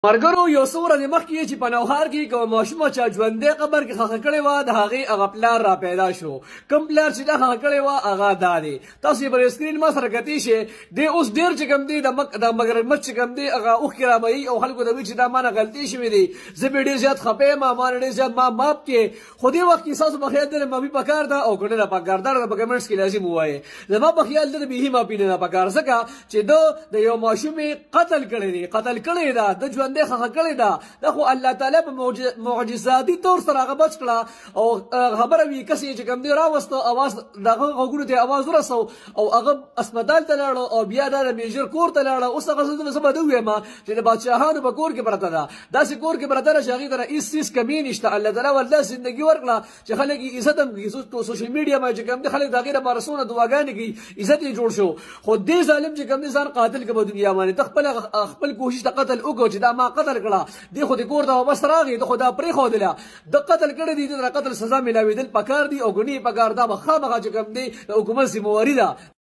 مرګرو یو څو ورځې مخکې چې په نوهار کې کومه ماشومه چا ژوندی قبر کې ښخه کړې وه د هغې هغه پلار را پیدا شو. کوم پلار چې دا ښخه کړې وه هغه دا دی. تاسو یې پر سکرین ما سره کتلی شئ. دی اوس ډېر چې کوم دی د مګرمچ چې کوم دی هغه اوښکې رامهیي او خلکو ته وایي چې دا مانه غلطي شوې دی، زه پرې ډېر زیات خفه یم، ما نه ډېر زیات ما معاف کړې. خو دې وخت کې ستاسو په خیال دی معافي پکار ده او که نه ده پکار دا په کمنټس کې لازم ووایئ. زما په خیال دی بیخي معافي نه ده پکار، ځکه چې ده د یو ماشوم قتل کړی دی، قتل کړی ده، د ژوندی ښخه کړې ده. دا خو الله تعالی په معجزاتي طور سره هغه بچ کړه او خبره وي کس یې چې کوم دی راوسته اواز دغه غوږونو ته اواز ورسو او هغه اسپتال ته لاړو او بیا دا د میجر کور ته لاړه. اوس هغه زه به ده ووایم چې د بادشاهانو په کور کې پرته ده، داسې کور کې پرته ده چې هغې ته نه هېڅ څیز کمي نشته. الله تعالی ورله زندګي ورکړه چې خلک یې عزت هم کړي. سوشل میډیا باندې چې کوم دی خلک د هغې لپاره څونه دعاګانې کوي، عزت یې جوړ شو. خو دې ظالم چې کوم دی ځان قاتل که په دنیا باندې ته خپل کوشش ته قتل وکړو چې دا ما قتل کړه، دی خو د کور ته واپس راغی، د خو دا پرېښودله، د قتل کړی دی، د قتل سزا میلاوېدل پکار دي او ګنې پکار دا به خامخا چې کوم دی د حکومت ذمهواري ده.